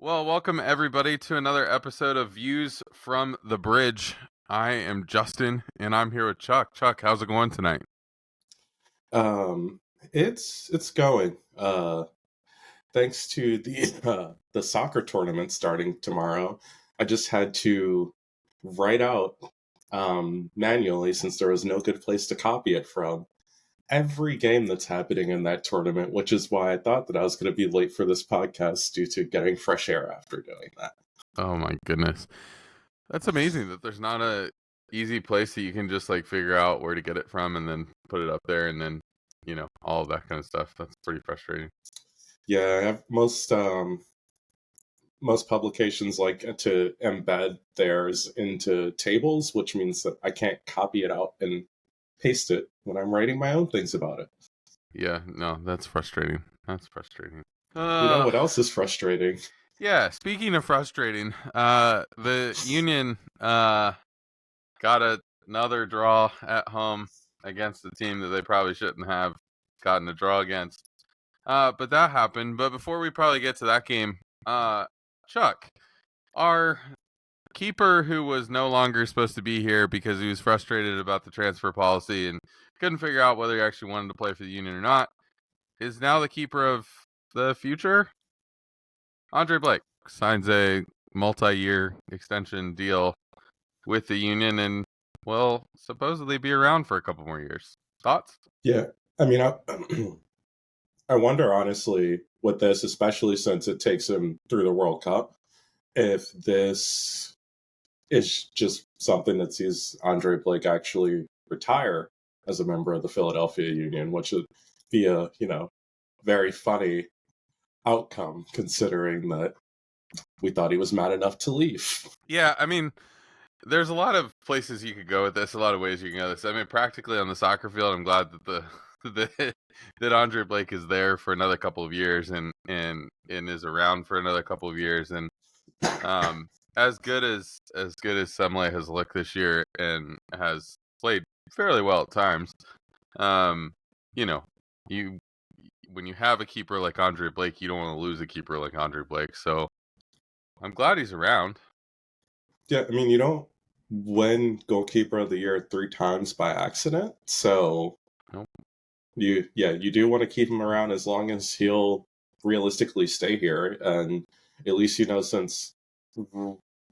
Well, welcome everybody to another episode of Views from the Bridge. I am Justin, and I'm here with Chuck. Chuck, how's it going tonight? Um, it's going. Thanks to the soccer tournament starting tomorrow, I just had to write out manually, since there was no good place to copy it from, every game that's happening in that tournament, which is why I thought that I was going to be late for this podcast due to getting fresh air after doing that. Oh my goodness. That's amazing that there's not a easy place that you can just figure out where to get it from and then put it up there and then, all of that kind of stuff. That's pretty frustrating. Yeah, most publications like to embed theirs into tables, which means that I can't copy it out and paste it when I'm writing my own things about it. Yeah, no, that's frustrating. That's frustrating. You know what else is frustrating? Yeah, speaking of frustrating, the Union got another draw at home against a team that they probably shouldn't have gotten a draw against. But that happened. But before we probably get to that game, Chuck, our keeper who was no longer supposed to be here because he was frustrated about the transfer policy and couldn't figure out whether he actually wanted to play for the Union or not, is now the keeper of the future. Andre Blake signs a multi-year extension deal with the Union and will supposedly be around for a couple more years. Thoughts? Yeah, I mean, I wonder honestly with this, especially since it takes him through the World Cup, if this is just something that sees Andre Blake actually retire as a member of the Philadelphia Union, which would be a very funny outcome considering that we thought he was mad enough to leave. Yeah, I mean, there's a lot of places you could go with this, a lot of ways you can go with this. I mean, practically on the soccer field, I'm glad that that Andre Blake is there for another couple of years and is around for another couple of years. And as good as Semle has looked this year and has played fairly well at times, you know, you when you have a keeper like Andre Blake, you don't want to lose a keeper like Andre Blake. So I'm glad he's around. Yeah, I mean, you don't win goalkeeper of the year 3 times by accident, so Nope. you do want to keep him around as long as he'll realistically stay here, and at least since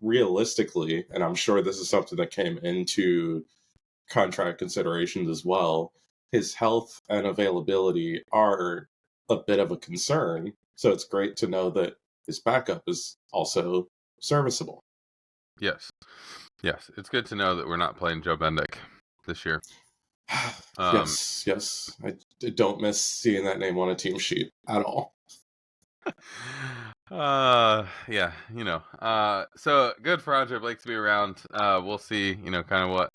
realistically, and I'm sure this is something that came into contract considerations as well, his health and availability are a bit of a concern. So it's great to know that his backup is also serviceable. Yes. It's good to know that we're not playing Joe Bendick this year. Yes. I don't miss seeing that name on a team sheet at all. Yeah, so good for Andre Blake to be around. We'll see, kind of what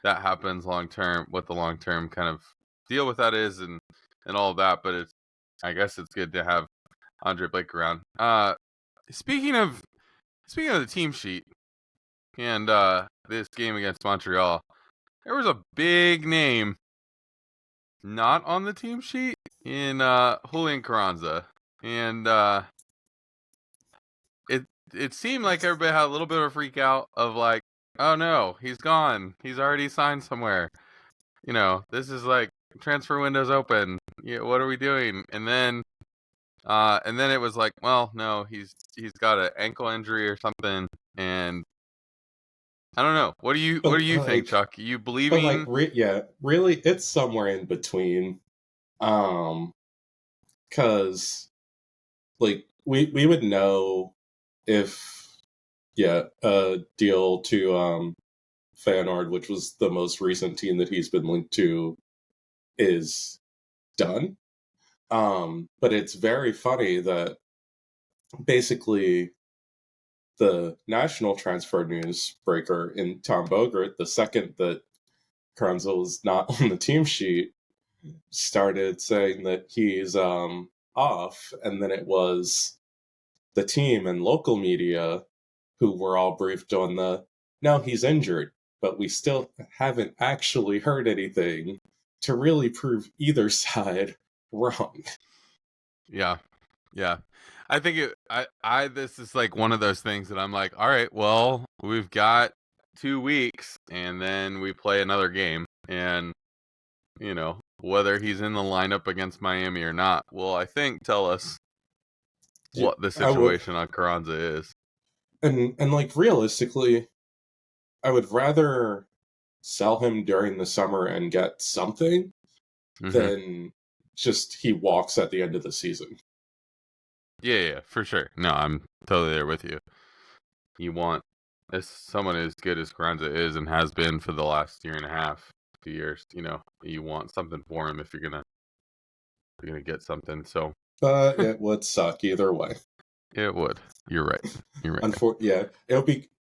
that happens long term, what the long term kind of deal with that is and all of that, but I guess it's good to have Andre Blake around. Speaking of the team sheet and this game against Montreal, there was a big name not on the team sheet in Julian Carranza. And it seemed like everybody had a little bit of a freak out of like, oh no, he's gone. He's already signed somewhere. This is like transfer window's open. Yeah, what are we doing? And then it was like, well, no, he's got an ankle injury or something, and I don't know. What do you think, Chuck? You believing? Really, it's somewhere in between. Because we would know if a deal to Feyenoord, which was the most recent team that he's been linked to, is done. But it's very funny that basically the national transfer news breaker in Tom Bogert, the second that Carranza was not on the team sheet, started saying that he's off, and then it was the team and local media who were all briefed on no, he's injured, but we still haven't actually heard anything to really prove either side wrong. Yeah. I think this is like one of those things that I'm like, all right, well, we've got 2 weeks, and then we play another game, and whether he's in the lineup against Miami or not will, I think, tell us what the I would, situation on Carranza is. and like realistically, I would rather sell him during the summer and get something Hmm. than just he walks at the end of the season. Yeah, for sure. No, I'm totally there with you. You want, as someone as good as Carranza is and has been for the last year and a half, 2 years, you want something for him if you're gonna get something. So But it would suck either way. it would. You're right. You're right. Yeah, it would be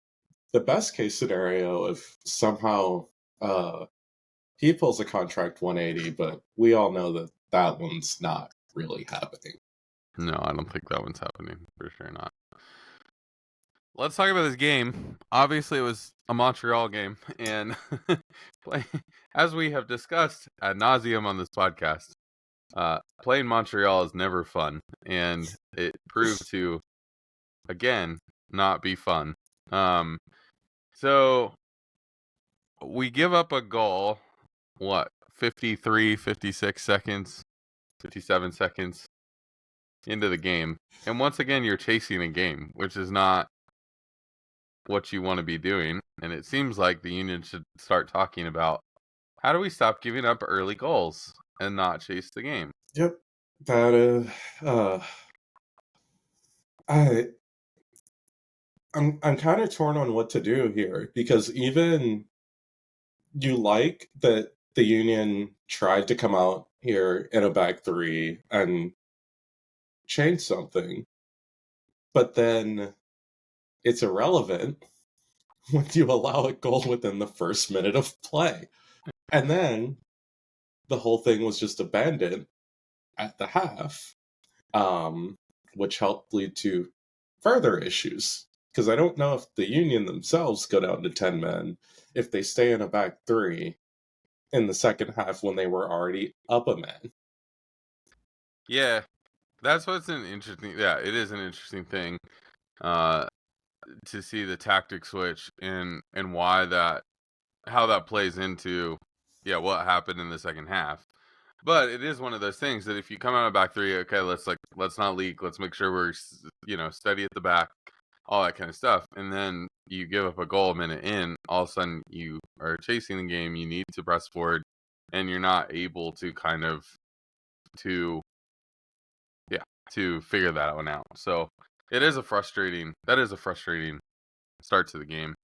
the best case scenario if somehow uh, he pulls a contract 180, but we all know that that one's not really happening. No, I don't think that one's happening. For sure not. Let's talk about this game. Obviously, it was a Montreal game, and play, as we have discussed ad nauseum on this podcast, playing Montreal is never fun, and it proved to, again, not be fun. So we give up a goal, what, 53, 56 seconds, 57 seconds into the game. And once again, you're chasing a game, which is not what you want to be doing. And it seems like the Union should start talking about, how do we stop giving up early goals and not chase the game? Yep, that I I'm kind of torn on what to do here because even you like that the Union tried to come out here in a back three and change something, but then it's irrelevant when you allow a goal within the first minute of play. And then the whole thing was just abandoned at the half, um, which helped lead to further issues. Because I don't know if the Union themselves go down to 10 men, if they stay in a back three in the second half when they were already up a man. Yeah, that's what's an interesting. Yeah, it is an interesting thing uh, to see the tactic switch and how that plays into what happened in the second half. But it is one of those things that if you come out of back three, okay, let's not leak. Let's make sure we're steady at the back, all that kind of stuff. And then you give up a goal a minute in, all of a sudden you are chasing the game. You need to press forward, and you're not able to kind of to to figure that one out. So it is a frustrating. That is a frustrating start to the game.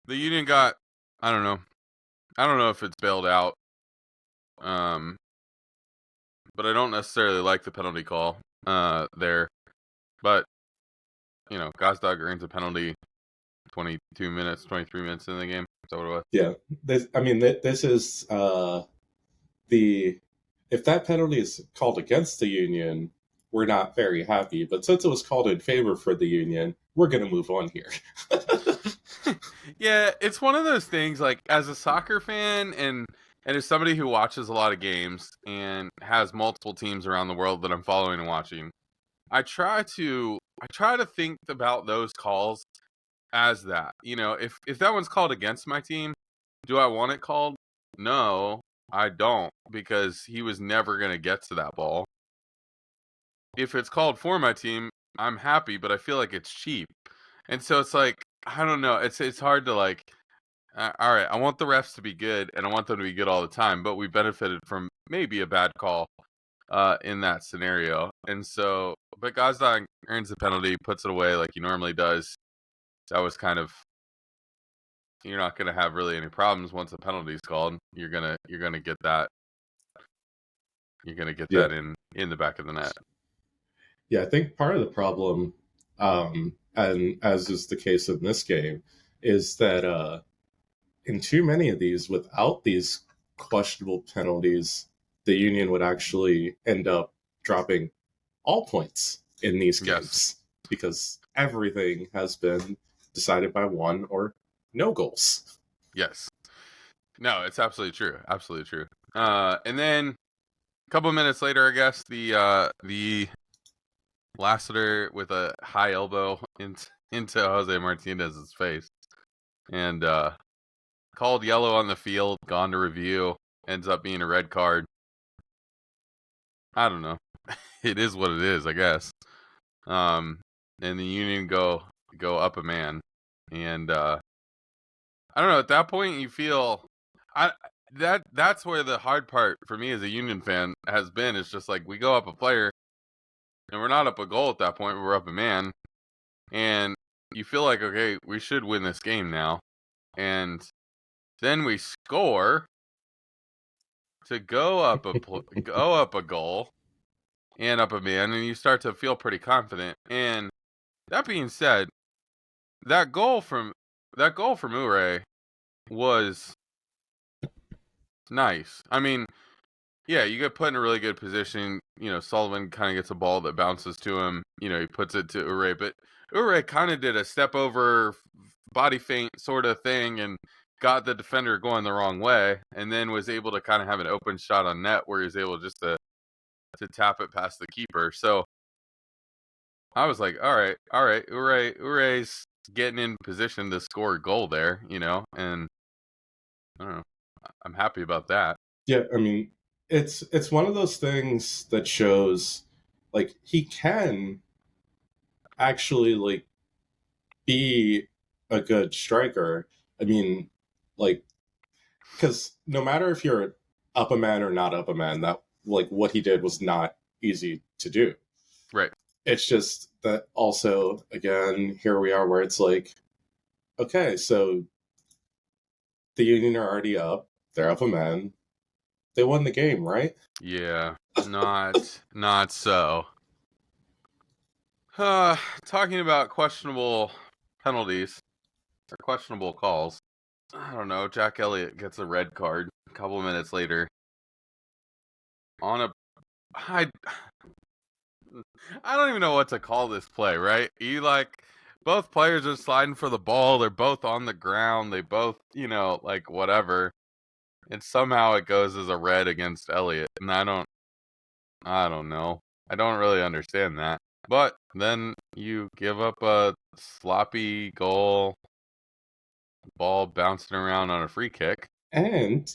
The Union got, I don't know. I don't know if it's bailed out. Um, but I don't necessarily like the penalty call there. But Gazdag earns a penalty 22 minutes, 23 minutes in the game. Is that what it was? Yeah, this is the if that penalty is called against the Union, we're not very happy. But since it was called in favor for the Union, we're going to move on here. Yeah, it's one of those things. Like, as a soccer fan and as somebody who watches a lot of games and has multiple teams around the world that I'm following and watching, I try to think about those calls as that. If that one's called against my team, do I want it called? No, I don't, because he was never going to get to that ball. If it's called for my team, I'm happy, but I feel like it's cheap. And so it's like, I don't know. It's hard to like, all right, I want the refs to be good and I want them to be good all the time, but we benefited from maybe a bad call in that scenario. And so, but Gazdag earns the penalty, puts it away like he normally does. That was kind of, you're not going to have really any problems once a penalty is called. You're going to get that. You're going to get Yeah, that in the back of the net. yeah. I think part of the problem, and as is the case in this game, is that in too many of these, without these questionable penalties, the Union would actually end up dropping all points in these Yes. games because everything has been decided by one or no goals. Yes. No, it's absolutely true. Absolutely true. And then a couple minutes later, I guess the Lassiter with a high elbow into Jose Martinez's face, and called yellow on the field, gone to review, ends up being a red card. I don't know. It is what it is, I guess. And the Union go up a man, and I don't know. At that point, you feel that's where the hard part for me as a Union fan has been. It's just like we go up a player, and we're not up a goal at that point. We're up a man, and you feel like, okay, we should win this game now, and then we score to go up a goal and up a man, and you start to feel pretty confident. And that being said, that goal from Ure was nice. I mean, yeah, you get put in a really good position. Sullivan kind of gets a ball that bounces to him. He puts it to Ure, but Ure kind of did a step over body feint sort of thing and got the defender going the wrong way, and then was able to kind of have an open shot on net where he was able just to tap it past the keeper. So I was like, all right, Ure's getting in position to score a goal there, and I don't know. I'm happy about that. Yeah, I mean, it's one of those things that shows like he can actually like be a good striker. I mean, like, because no matter if you're up a man or not up a man, that like what he did was not easy to do. Right. It's just that also, again, here we are where it's like, okay, so the Union are already up. They're up a man. They won the game, right? Yeah, not so. Talking about questionable penalties or questionable calls. I don't know. Jack Elliot gets a red card a couple minutes later. I don't even know what to call this play. Right? Both players are sliding for the ball. They're both on the ground. They both, whatever. And somehow it goes as a red against Elliot, and I don't know. I don't really understand that. But then you give up a sloppy goal, ball bouncing around on a free kick. And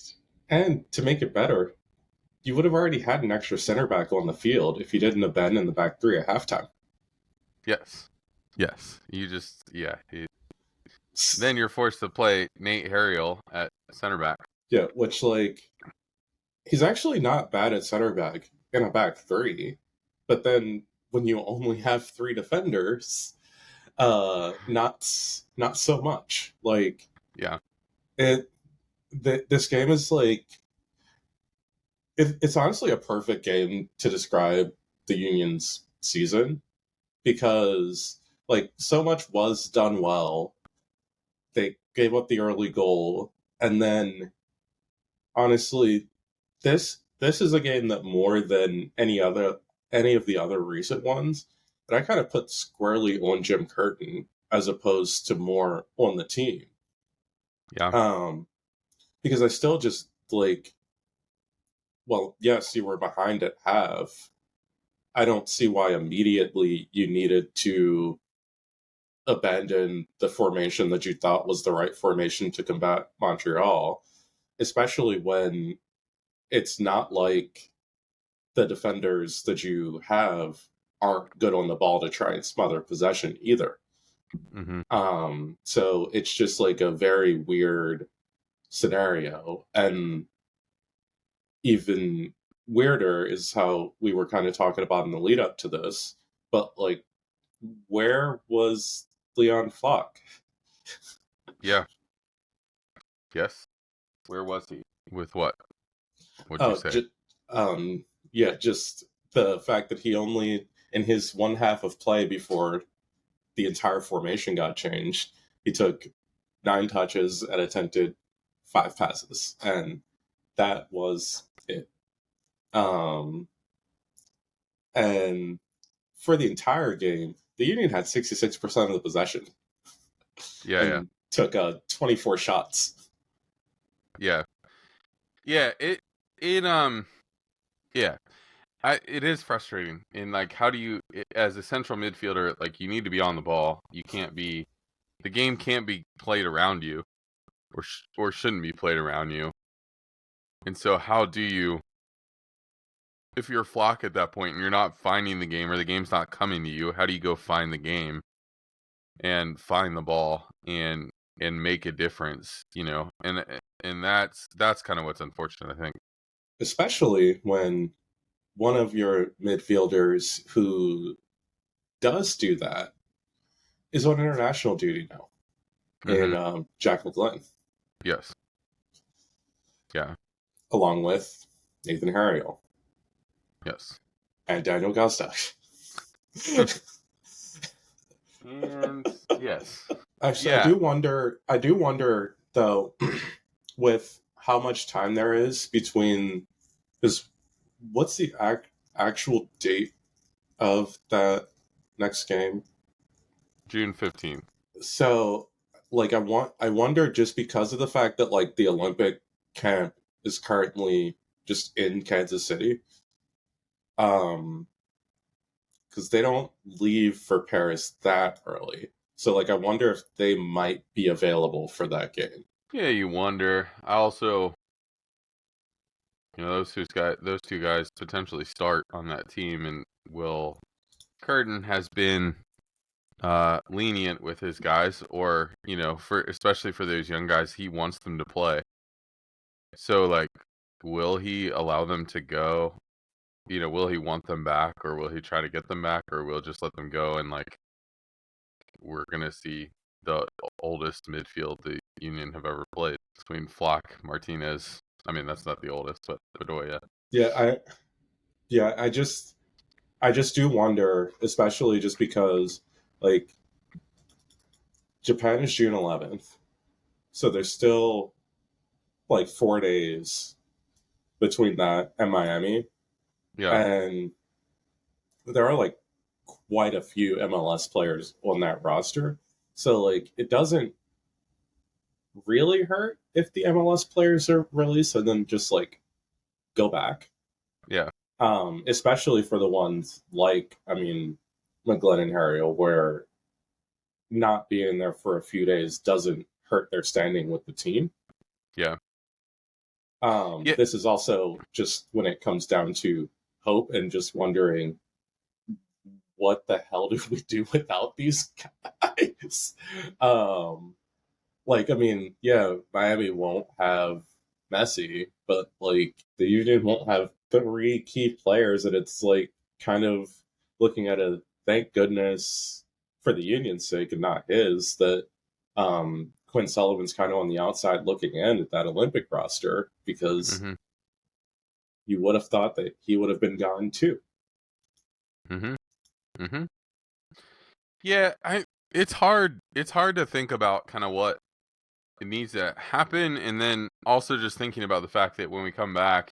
to make it better, you would have already had an extra center back on the field if you didn't have been in the back three at halftime. Yes. Then you're forced to play Nate Harriel at center back. Yeah, which he's actually not bad at center back in a back three, but then when you only have three defenders, not so much. Yeah. This game is it's honestly a perfect game to describe the Union's season because so much was done well. They gave up the early goal, and then honestly, this is a game that more than any of the other recent ones that I kind of put squarely on Jim Curtin as opposed to more on the team. Yeah. Because I still just well, yes, you were behind at half. I don't see why immediately you needed to abandon the formation that you thought was the right formation to combat Montreal, especially when it's not like the defenders that you have aren't good on the ball to try and smother possession either. Mm-hmm. So it's just a very weird scenario. And even weirder is how we were kind of talking about in the lead up to this. But where was Leon Falk? Yeah. Yes. Where was he? With what? What'd you say? Just the fact that he only, in his one half of play before the entire formation got changed, he took 9 touches and attempted 5 passes, and that was it. And for the entire game, the Union had 66% of the possession. Yeah. Took 24 shots. Yeah. Yeah. Yeah. It is frustrating. And like, how do you, as a central midfielder, like you need to be on the ball. You can't be, the game can't be played around you, or shouldn't be played around you. And so, how do you, if you're a flock at that point and you're not finding the game or the game's not coming to you, how do you go find the game and find the ball and make a difference? And that's kind of what's unfortunate, I think. Especially when one of your midfielders who does do that is on international duty now, Mm-hmm. in Jack Elliot, Yes. Yeah. along with Nathan Harriel Yes. and Daniel Gostak. And yes. Actually, Yeah. I do wonder though, with how much time there is between, because what's the actual date of that next game? June 15th. So, like, I wonder, just because of the fact that like the Olympic camp is currently just in Kansas City, um, because they don't leave for Paris that early. So, like, I wonder if they might be available for that game. Yeah, you wonder. I also, those two guys potentially start on that team, and Will Curtin has been lenient with his guys, or for especially for those young guys, he wants them to play. So like, will he allow them to go? Will he want them back, or will he try to get them back, or will just let them go? And like, we're gonna see the oldest midfield the Union have ever played between Flock, Martinez. I mean, that's not the oldest, but Bedoya. Yeah, I just do wonder, especially just because like Japan is June 11th, so there's still like 4 days between that and Miami, Yeah, and there are like quite a few MLS players on that roster. So like it doesn't really hurt if the MLS players are released and then just like go back. yeah, Especially for the ones like, I mean, McGlenn and Harriel, where not being there for a few days doesn't hurt their standing with the team. yeah, yeah. This is also just when it comes down to hope and just wondering what the hell do we do without these guys? Like, I mean, yeah, Miami won't have Messi, but like the Union won't have three key players, and it's like kind of looking at a thank goodness for the Union's sake and not his that Quinn Sullivan's kind of on the outside looking in at that Olympic roster, because Mm-hmm. you would have thought that he would have been gone too. Mm-hmm. Mm-hmm. Yeah, it's hard. It's hard to think about kind of what it needs to happen, and then also just thinking about the fact that when we come back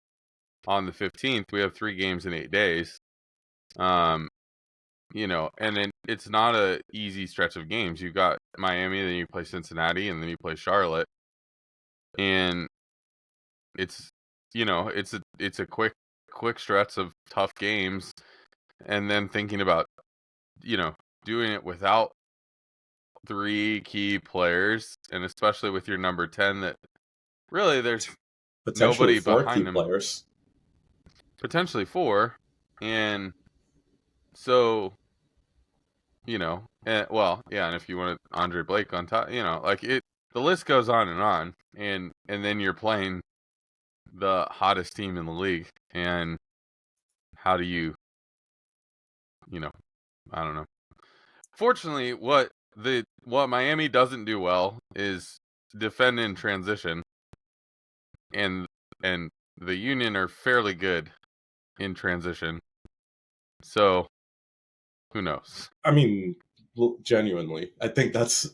on the 15th, we have 3 games in 8 days. Um, and then it's not a easy stretch of games. You've got Miami, then you play Cincinnati, and then you play Charlotte, and it's it's a quick stretch of tough games, and then thinking about you know doing it without 3 key players, and especially with your number 10, that really there's Potentially nobody four key behind him, players. potentially 4, and so well, yeah, and if you want Andre Blake on top, like the list goes on, and then you're playing the hottest team in the league, and how do you know, I don't know. Fortunately, what Miami doesn't do well is defend in transition, and and the Union are fairly good in transition. So who knows? I mean, genuinely, I think that's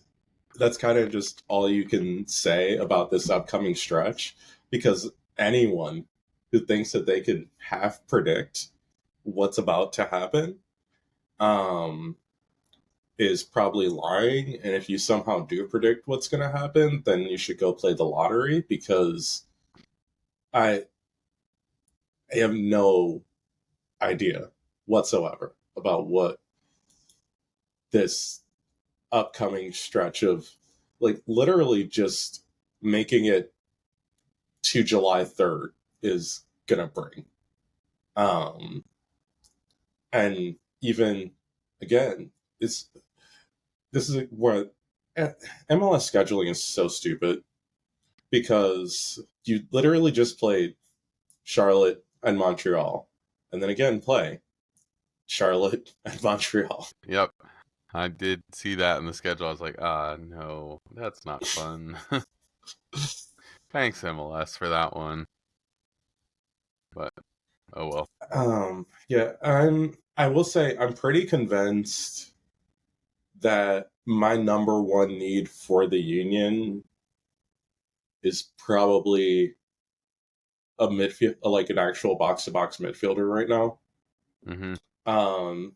kind of just all you can say about this upcoming stretch, because anyone who thinks that they can half predict what's about to happen um, is probably lying. And if you somehow do predict what's going to happen, then you should go play the lottery, because I, I have no idea whatsoever about what this upcoming stretch of, like, literally just making it to July 3rd is gonna bring. And even again, it's this is where MLS scheduling is so stupid, because you literally just played Charlotte and Montreal, and then again play Charlotte and Montreal. Yep. I did see that in the schedule. I was like, no, that's not fun. Thanks, MLS, for that one. But, oh well. Yeah, I will say I'm pretty convinced that my number one need for the Union is probably a midfield, like an actual box to box midfielder right now. Mm-hmm.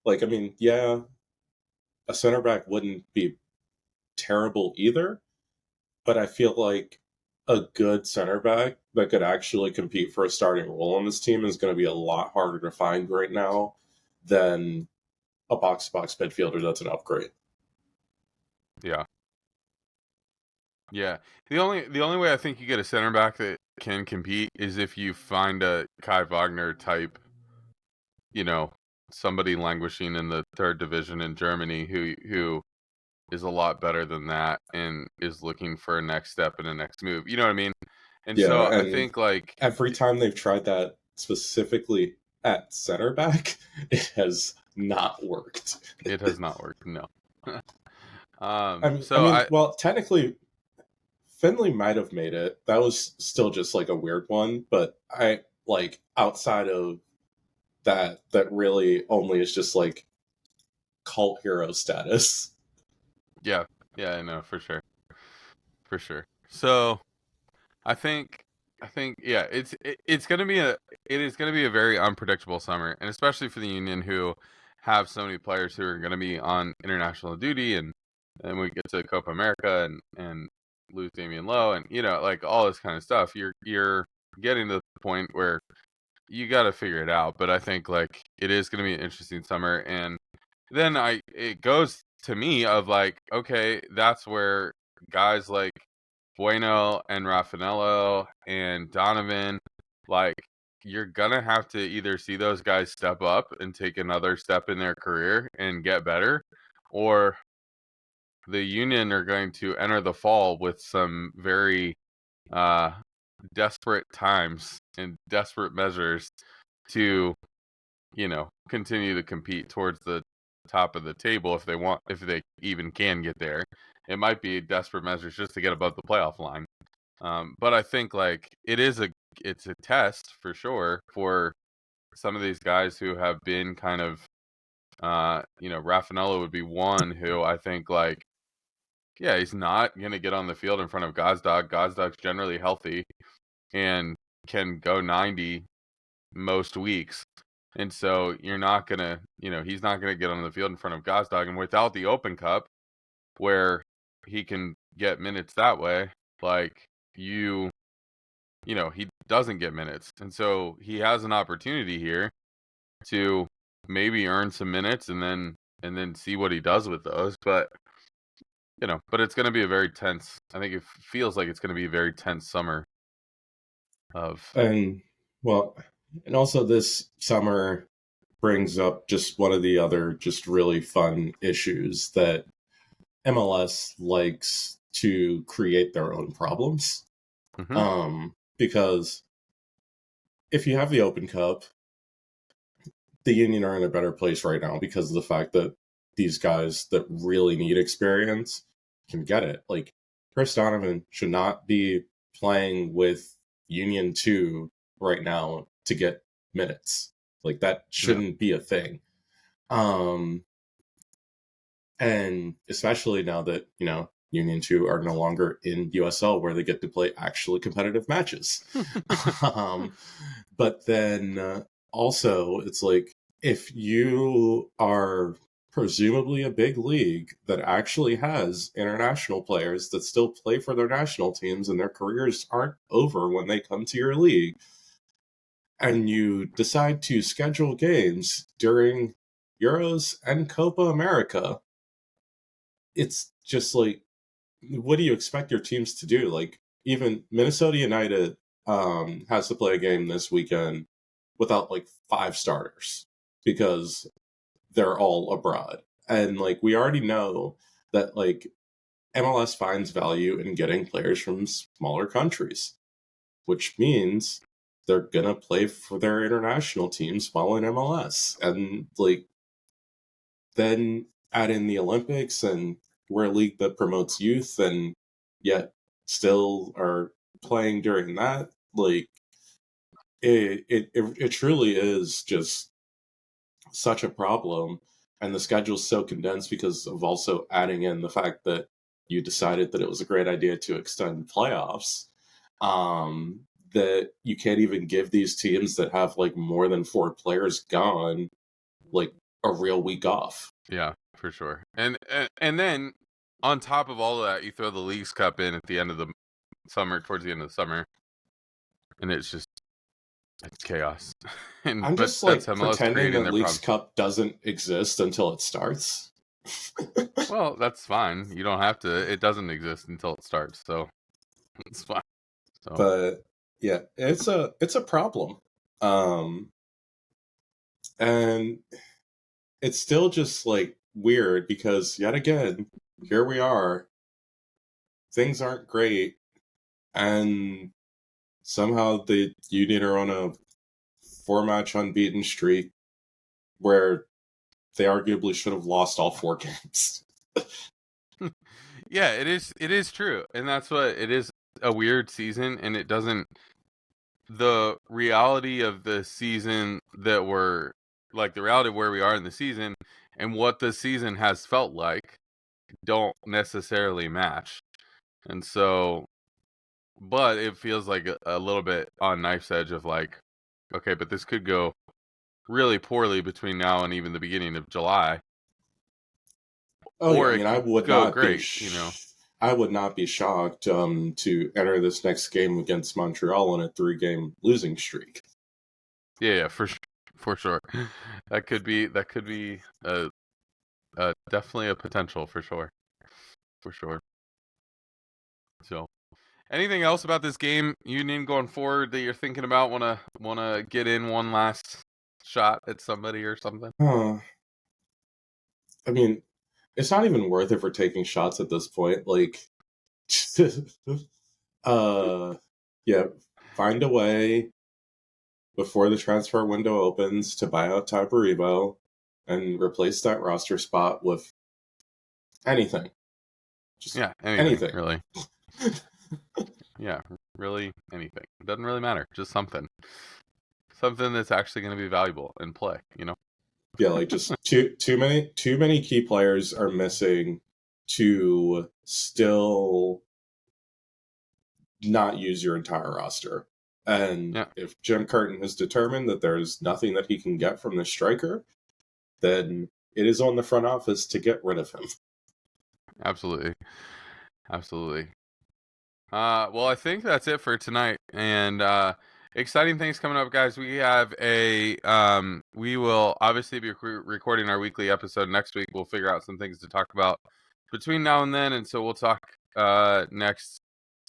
Like, I mean, yeah, a center back wouldn't be terrible either, but I feel like a good center back that could actually compete for a starting role on this team is going to be a lot harder to find right now than a box to box midfielder that's an upgrade. Yeah. Yeah. The only way I think you get a center back that can compete is if you find a Kai Wagner type, somebody languishing in the third division in Germany who is a lot better than that and is looking for a next step and a next move. You know what I mean? And so Yeah, I and think, like, every time they've tried that specifically at center back, it has not worked. it has not worked. No. I mean, well, technically, Finley might have made it. That was still just like a weird one, but I like outside of that really only is just like cult hero status. Yeah, I know, for sure. For sure. So I think yeah, it's gonna be it is gonna be a very unpredictable summer, and especially for the Union, who have so many players who are gonna be on international duty, and we get to Copa America and lose Damian Lowe, and like all this kind of stuff. You're getting to the point where you got to figure it out. But I think, like, it is gonna be an interesting summer, and then it goes to me of like, okay, that's where guys like Bueno and Raffanello and Donovan, like, you're gonna have to either see those guys step up and take another step in their career and get better, or the Union are going to enter the fall with some very uh, desperate times and desperate measures to, continue to compete towards the top of the table if they even can get there. It might be desperate measures just to get above the playoff line. But I think, like, it's a test for sure for some of these guys who have been kind of, Raffanello would be one who I think, like, yeah, he's not gonna get on the field in front of Gazdag. Gazdag's generally healthy and can go 90 most weeks. And so you're not gonna, he's not gonna get on the field in front of Gazdag. And without the Open Cup, where he can get minutes that way, like, he doesn't get minutes. And so he has an opportunity here to maybe earn some minutes and then see what he does with those. But it's going to be a very tense. I think it feels like it's going to be a very tense summer of. And well, and also this summer brings up just one of the other just really fun issues that MLS likes to create their own problems. Mm-hmm. Because if you have the Open Cup, the Union are in a better place right now because of the fact that these guys that really need experience can get it. Like, Chris Donovan should not be playing with Union 2 right now to get minutes. Like, that shouldn't be a thing. And especially now that, Union 2 are no longer in USL, where they get to play actually competitive matches. But then also, it's like, if you are presumably a big league that actually has international players that still play for their national teams and their careers aren't over when they come to your league, and you decide to schedule games during Euros and Copa America, it's just like, what do you expect your teams to do? Like, even Minnesota United has to play a game this weekend without like 5 starters because they're all abroad. And like, we already know that like MLS finds value in getting players from smaller countries, which means they're gonna play for their international teams while in MLS. And like, then add in the Olympics, and we're a league that promotes youth and yet still are playing during that. Like, it truly is just such a problem. And the schedule's so condensed because of also adding in the fact that you decided that it was a great idea to extend playoffs. That you can't even give these teams that have like more than 4 players gone like a real week off. Yeah, for sure. And then on top of all of that, you throw the Leagues Cup in at the end of the summer, towards the end of the summer, and it's chaos. I'm But just that's like MLS pretending creating that their Leagues problems. Cup doesn't exist until it starts. Well, that's fine. You don't have to. It doesn't exist until it starts, so it's fine. So, But yeah, it's a problem. And it's still just like weird because yet again, here we are. Things aren't great, and somehow the Union are on a 4-match unbeaten streak where they arguably should have lost all 4 games. yeah, it is true, and that's what it is. A weird season, and it doesn't. The reality of the season that we're like, the reality of where we are in the season and what the season has felt like don't necessarily match. And so, but it feels like a little bit on knife's edge of like, okay, but this could go really poorly between now and even the beginning of July, Oh yeah, or I it mean, I could would go not be great, you know. I would not be shocked to enter this next game against Montreal on a 3-game losing streak. Yeah, for sure. That could be definitely a potential for sure. For sure. So, anything else about this game, Union, going forward that you're thinking about? Wanna get in one last shot at somebody or something? Huh. I mean, it's not even worth it for taking shots at this point. Like, uh, yeah, find a way before the transfer window opens to buy out Tyberibo and replace that roster spot with anything. Just Yeah, anything anything. really. Yeah, really anything. It doesn't really matter. Just something that's actually going to be valuable in play. You know. Yeah, like just too many key players are missing to still not use your entire roster. And Yeah, if Jim Curtin has determined that there's nothing that he can get from the striker, then it is on the front office to get rid of him. absolutely, absolutely. Well, I think that's it for tonight. And exciting things coming up, guys. We have we will obviously be recording our weekly episode next week. We'll figure out some things to talk about between now and then, and so we'll talk next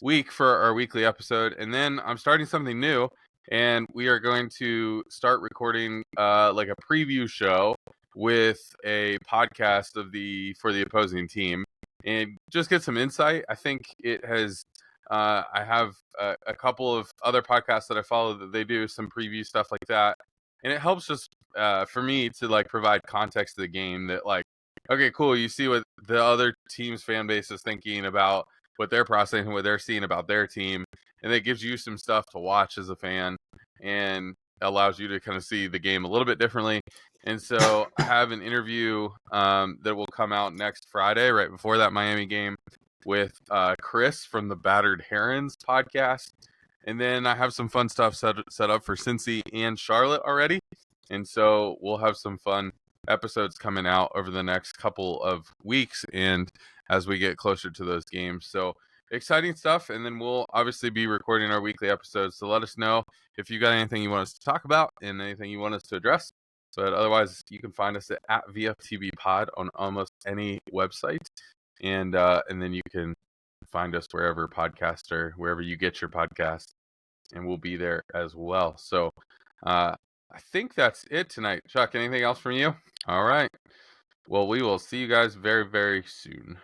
week for our weekly episode. And then I'm starting something new, and we are going to start recording like a preview show with a podcast for the opposing team, and just get some insight. I think it has. I have a couple of other podcasts that I follow that they do some preview stuff like that, and it helps just for me to like provide context to the game. That like, okay, cool, you see what the other team's fan base is thinking about, what they're processing, what they're seeing about their team, and it gives you some stuff to watch as a fan, and allows you to kind of see the game a little bit differently. And so I have an interview that will come out next Friday, right before that Miami game, with Chris from the Battered Herons podcast. And then I have some fun stuff set up for Cincy and Charlotte already. And so we'll have some fun episodes coming out over the next couple of weeks and as we get closer to those games. So exciting stuff. And then we'll obviously be recording our weekly episodes. So let us know if you got anything you want us to talk about and anything you want us to address. But otherwise, you can find us at VFTBPod on almost any website. And then you can find us wherever you get your podcast, and we'll be there as well. So I think that's it tonight. Chuck, anything else from you? All right. Well, we will see you guys very, very soon.